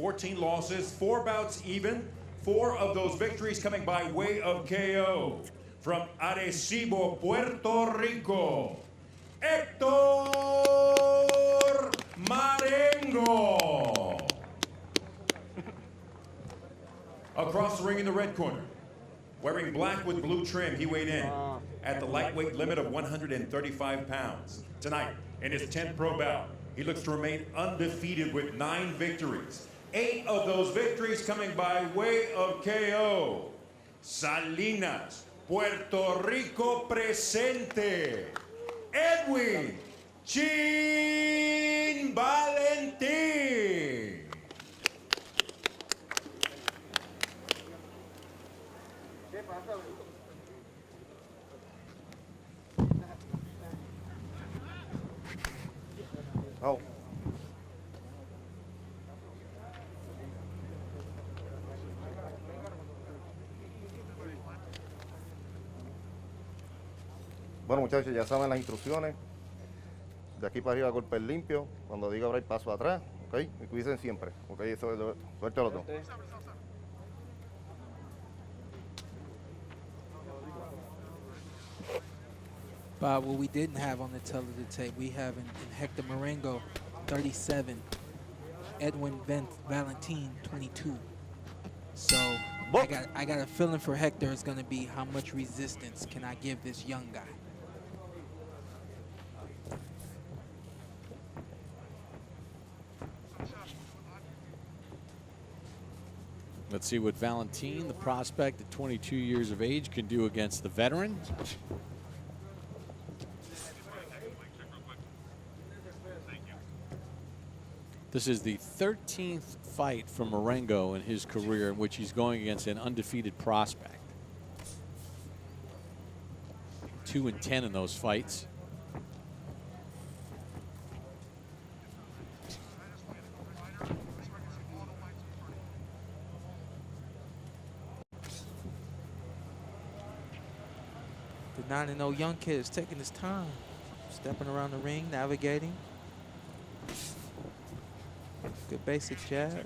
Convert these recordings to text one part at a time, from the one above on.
14 losses, 4 bouts even, 4 of those victories coming by way of KO. From Arecibo, Puerto Rico, Hector Marengo. Across the ring in the red corner, wearing black with blue trim, he weighed in at the lightweight limit of 135 pounds. Tonight, in his 10th pro bout, he looks to remain undefeated with 9 victories. 8 of those victories coming by way of KO. Salinas, Puerto Rico presente. Edwin, Chin Valentin. Oh. Bueno, muchachos, ya saben las instrucciones. De aquí para arriba, golpes limpios. Cuando diga break, paso atrás. ¿Ok? Y cuídense siempre. ¿Ok? Eso es suerte a los dos. But what we didn't have on the tape, we have in Hector Marengo, 37. Edwin Valentin, 22. So I got a feeling for Hector is going to be how much resistance can I give this young guy. Let's see what Valentin, the prospect at 22 years of age, can do against the veteran. This is the 13th fight from Marengo in his career in which he's going against an undefeated prospect. 2-10 in those fights. The 9-0 young kid is taking his time, stepping around the ring, navigating. Good basic jab.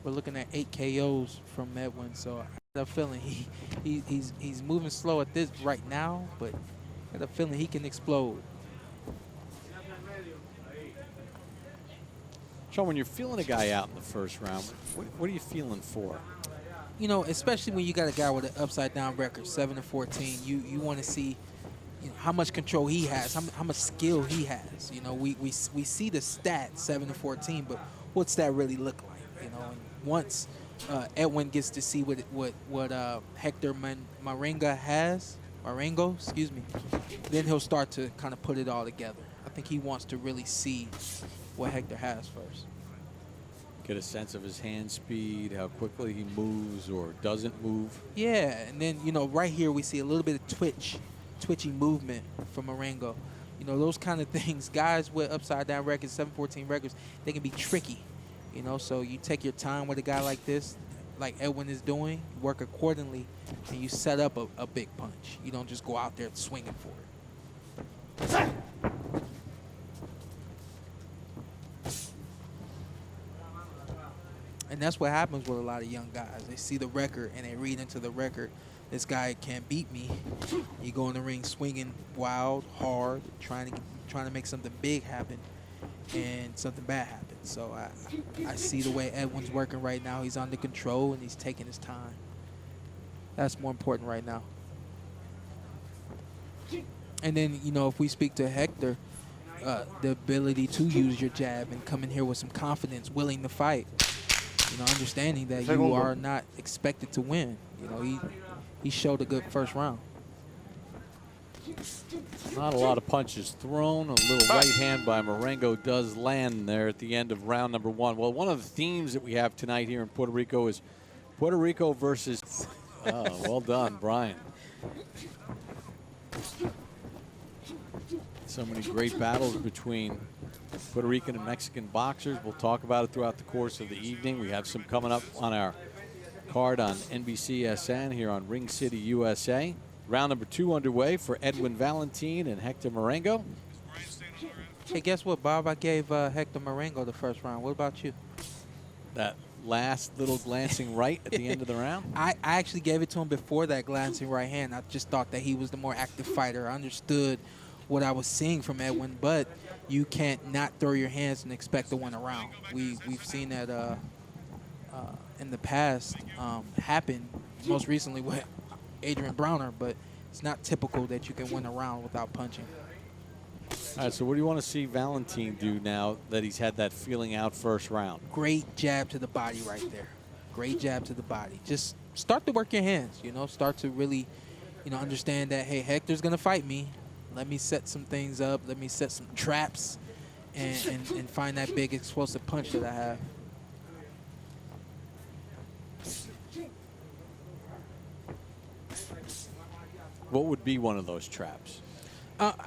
We're looking at 8 KOs from Edwin, so I got a feeling he's moving slow at this right now, but I got a feeling he can explode. Sean, when you're feeling a guy out in the first round, what are you feeling for? You know, especially when you got a guy with an upside-down record, 7-14, you want to see, you know, how much control he has, how much skill he has. You know, we see the stat 7-14, but what's that really look like? You know, and once Edwin gets to see what Hector Marengo, excuse me, then he'll start to kind of put it all together. I think he wants to really see what Hector has first. Get a sense of his hand speed, how quickly he moves or doesn't move. Yeah, and then, you know, right here we see a little bit of twitchy movement from Marengo. You know, those kind of things, guys with upside-down records, 7-14 records, they can be tricky. You know, so you take your time with a guy like this, like Edwin is doing, you work accordingly, and you set up a big punch. You don't just go out there swinging for it. And that's what happens with a lot of young guys. They see the record and they read into the record, this guy can't beat me. You go in the ring swinging wild, hard, trying to make something big happen, and something bad happens. So I see the way Edwin's working right now. He's under control and he's taking his time. That's more important right now. And then, you know, if we speak to Hector, the ability to use your jab and come in here with some confidence, willing to fight. You know, understanding that you are not expected to win. You know, he showed a good first round. Not a lot of punches thrown. A little right hand by Marengo does land there at the end of round number 1. Well, one of the themes that we have tonight here in Puerto Rico is Puerto Rico versus... Oh, well done, Brian. So many great battles between Puerto Rican and Mexican boxers. We'll talk about it throughout the course of the evening. We have some coming up on our card on NBCSN here on Ring City, USA. Round number 2 underway for Edwin Valentin and Hector Marengo. Hey, guess what, Bob? I gave Hector Marengo the first round. What about you? That last little glancing right at the end of the round. I actually gave it to him before that glancing right hand. I just thought that he was the more active fighter. I understood what I was seeing from Edwin, but you can't not throw your hands and expect to win a round. We've seen that in the past happen, most recently with Adrian Browner, but it's not typical that you can win a round without punching. All right, so what do you want to see Valentin do now that he's had that feeling out first round? Great jab to the body right there. Great jab to the body. Just start to work your hands, you know, start to really, you know, understand that, hey, Hector's going to fight me. Let me set some things up. Let me set some traps and find that big explosive punch that I have. What would be one of those traps?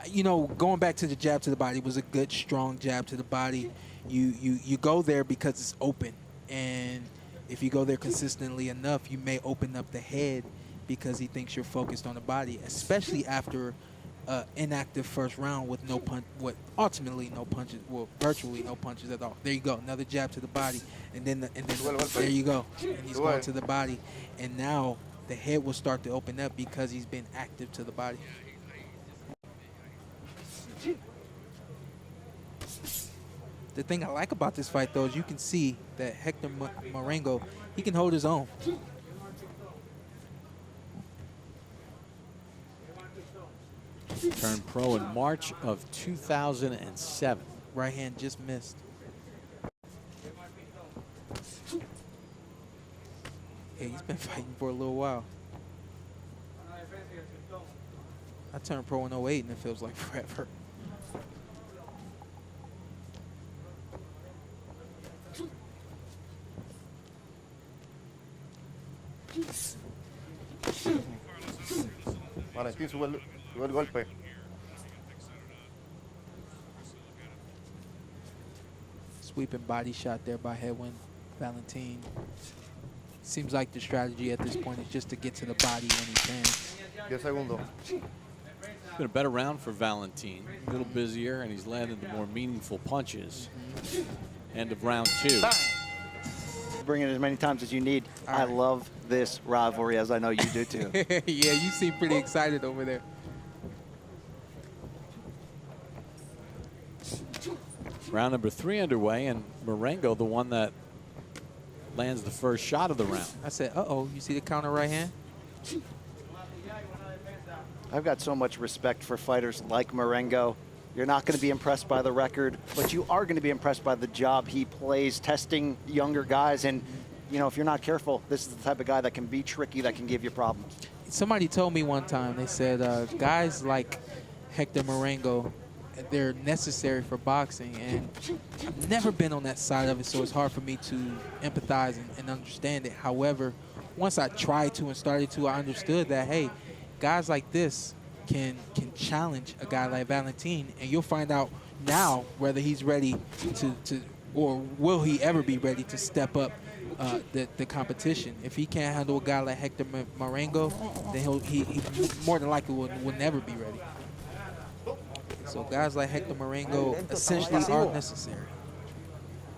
You know, going back to the jab to the body was a good, strong jab to the body. You go there because it's open. And if you go there consistently enough, you may open up the head because he thinks you're focused on the body, especially after inactive first round with no punch, with ultimately no punches, well, virtually no punches at all. There you go, another jab to the body, and then there you go, and he's going to the body, and now the head will start to open up because he's been active to the body. The thing I like about this fight, though, is you can see that Hector Marengo, he can hold his own. Turned pro in March of 2007. Right hand just missed. Yeah, he's been fighting for a little while. I turned pro in 08 and it feels like forever. Valentin, sube el golpe. Sweeping body shot there by Edwin Valentin. Seems like the strategy at this point is just to get to the body when he can. 10 segundos. It's been a better round for Valentin. A little busier, and he's landed the more meaningful punches. End of round 2. Bring it as many times as you need. All I right. love this rivalry, as I know you do too. Yeah, you seem pretty excited over there. Round number 3 underway, and Marengo, the one that lands the first shot of the round. I said, uh-oh, you see the counter right hand? I've got so much respect for fighters like Marengo. You're not going to be impressed by the record, but you are going to be impressed by the job he plays testing younger guys. And, you know, if you're not careful, this is the type of guy that can be tricky, that can give you problems. Somebody told me one time, they said guys like Hector Marengo, they're necessary for boxing. And I've never been on that side of it, so it's hard for me to empathize and understand it. However, once I tried to and started to, I understood that, hey, guys like this can challenge a guy like Valentin, and you'll find out now whether he's ready to or will he ever be ready to step up the competition. If he can't handle a guy like Hector Marengo, then he more than likely will never be ready. So guys like Hector Marengo essentially are necessary.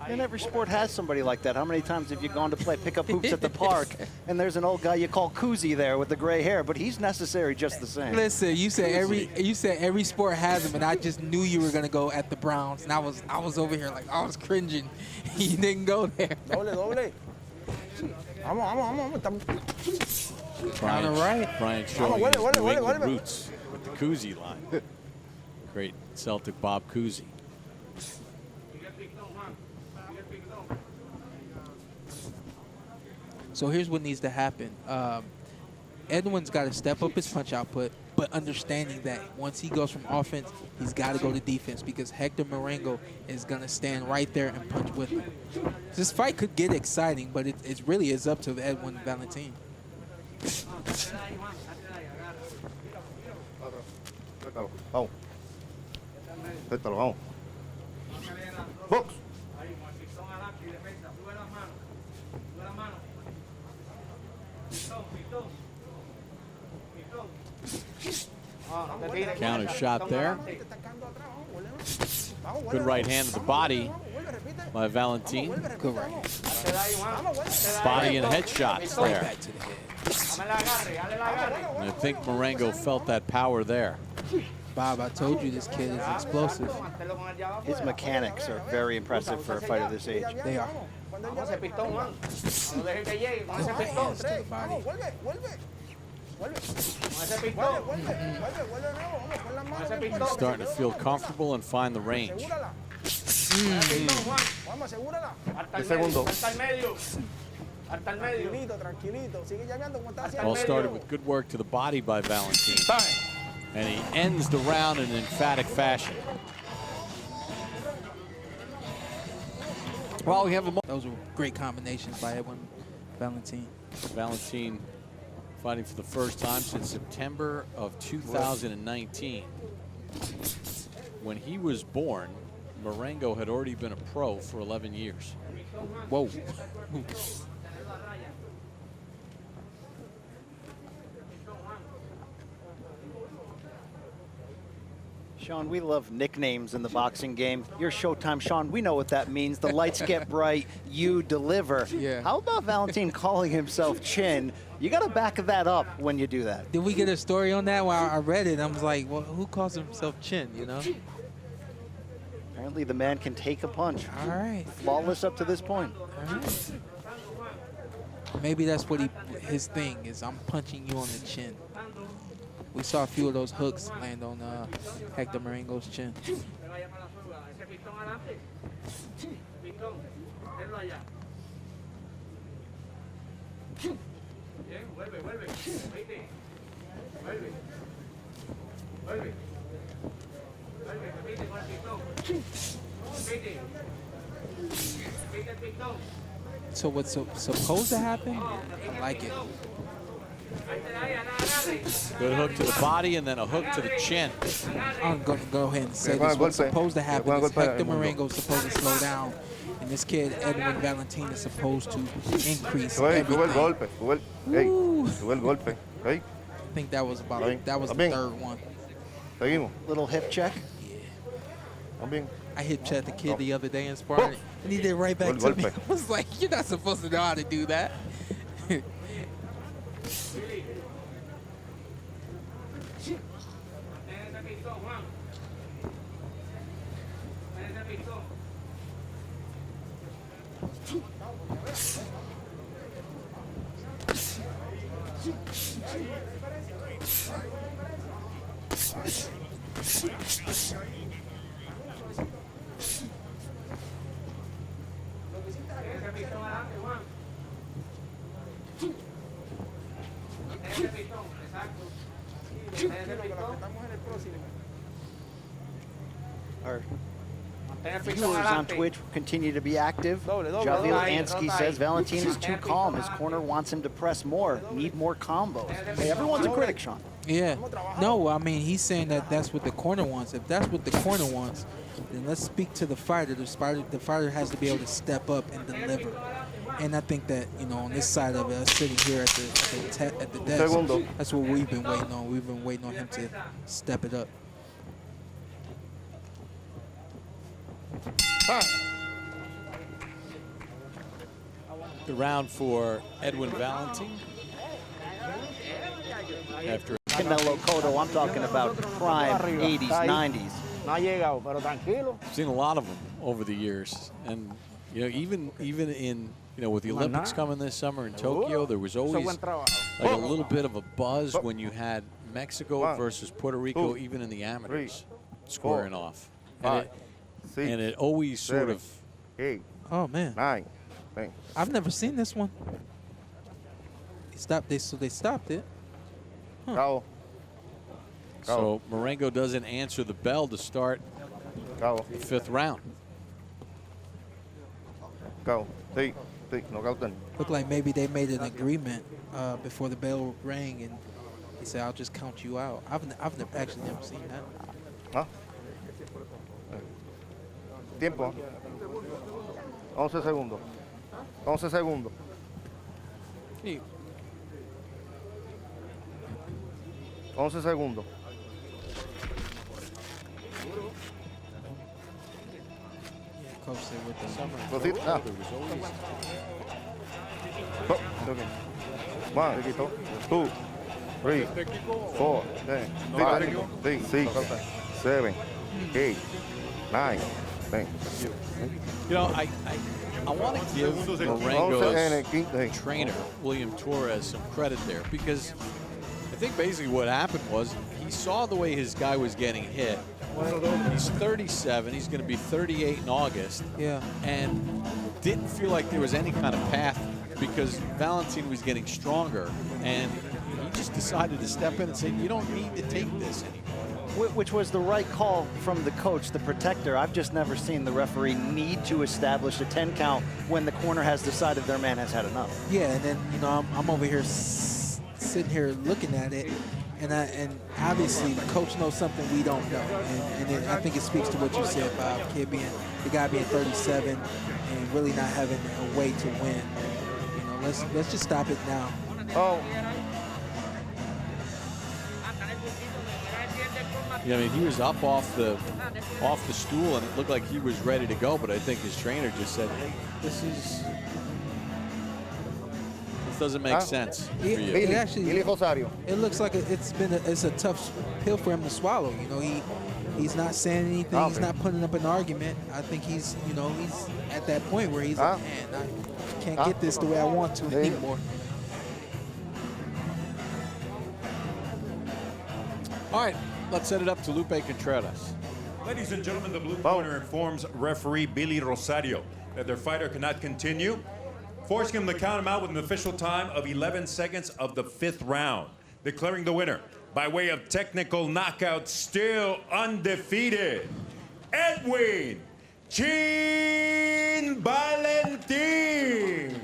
And every sport has somebody like that. How many times have you gone to play pick-up hoops at the park, and there's an old guy you call Koozie there with the gray hair, but he's necessary just the same. Listen, you said every sport has him, and I just knew you were gonna go at the Browns, and I was over here like I was cringing. You didn't go there. Doble. Vamos. Counter right. Brian showing Vamos, his vuelve, New England vuelve. roots with the Kuzi line. Great Celtic Bob Kuzi. So here's what needs to happen. Edwin's got to step up his punch output, but understanding that once he goes from offense, he's got to go to defense because Hector Marengo is going to stand right there and punch with him. This fight could get exciting, but it really is up to Edwin Valentin. Suéltalo, vamos. Suéltalo, vamos. Box. Counter shot there. Good right hand to the body by Valentin. Good right. Body and headshots Right there. back to the head. And I think Marengo felt that power there. Bob, I told you this kid is explosive. His mechanics are very impressive for a fighter this age. They are. Good hands to the body. Starting to feel comfortable and find the range. 10 segundos. All started with good work to the body by Valentin. And he ends the round in emphatic fashion. Well, we have a Those were great combinations by Edwin Valentin. Valentin fighting for the first time since September of 2019. When he was born, Marengo had already been a pro for 11 years. Whoa. Sean, we love nicknames in the boxing game. Your Showtime, Sean, we know what that means. The lights get bright, you deliver. Yeah. How about Valentin calling himself Chin? You got to back that up when you do that. Did we get a story on that? While I read it, I was like, well, who calls himself Chin, you know? Apparently the man can take a punch. All right. Flawless up to this point. All right. Maybe that's what his thing is. I'm punching you on the chin. We saw a few of those hooks land on Hector Marengo's chin. So what's supposed to happen? I like it. Good hook to the body and then a hook to the chin. I'm going to go ahead and say this. What's supposed to happen is Hector Marengo is supposed to slow down, and this kid, Edwin Valentin, is supposed to increase everything. Sube el golpe. I think that was about that was the third one. Seguimos. Little hip check. También. I hip checked the kid the other day in sparring, and he did right back to me. I was like, you're not supposed to know how to do that. Our viewers on Twitch continue to be active. Javier Ansky says Valentin is too calm. His corner wants him to press more, need more combos. Hey, everyone's a critic, Sean. Yeah. No, I mean, he's saying that that's what the corner wants. If that's what the corner wants, then let's speak to the fighter. The fighter has to be able to step up and deliver. And I think that, you know, on this side of it, us sitting here at the desk, that's what we've been waiting on. We've been waiting on him to step it up. The round for Edwin Valentin. After Canelo Cotto, I'm talking about prime 80s, 90s. seen a lot of them over the years, and you know, even in with the Olympics coming this summer in Tokyo, there was always like a little bit of a buzz when you had Mexico versus Puerto Rico, even in the amateurs, squaring off, and it always sort of. Oh man, 9. I've never seen this one. So they stopped it. Cabo. So Marengo doesn't answer the bell to start the 5th round. Cabo. Sí. Sí. Knockout técnico. Looked like maybe they made an agreement before the bell rang, and he said, "I'll just count you out." I've actually never seen that. ¿Ah? Tiempo. 11 segundos. 11 segundos. 11 segundos. coach said with the summer. Cosita. Ah. Oh, okay. 1, 2, 3, 4, 5, 6, 7, 8, 9, 10. You know, I want to give Marengo's trainer, William Torres, some credit there, because I think basically what happened was he saw the way his guy was getting hit. He's 37. He's going to be 38 in August. Yeah. And didn't feel like there was any kind of path because Valentin was getting stronger. And he just decided to step in and say, you don't need to take this anymore. Which was the right call from the coach, the protector. I've just never seen the referee need to establish a 10 count when the corner has decided their man has had enough. Yeah, and then, you know, I'm over here sitting here looking at it, and obviously the coach knows something we don't know, and I think it speaks to what you said, Bob, the guy being 37 and really not having a way to win. You know, let's just stop it now. Oh. Yeah, I mean, he was up off the stool, and it looked like he was ready to go, but I think his trainer just said, hey, this doesn't make sense for you. It actually, Rosario. it looks like it's a tough pill for him to swallow. You know, he's not saying anything. Okay. He's not putting up an argument. I think he's at that point where he's like, man, I can't get this the way I want to anymore. All right, let's set it up to Lupe Contreras. Ladies and gentlemen, the blue corner informs referee Billy Rosario that their fighter cannot continue, forcing him to count him out with an official time of 11 seconds of the 5th round, declaring the winner by way of technical knockout, still undefeated, Edwin Chin Valentin.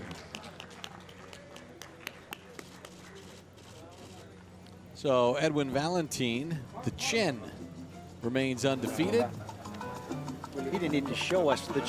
So Edwin Valentin, the chin, remains undefeated. He didn't need to show us the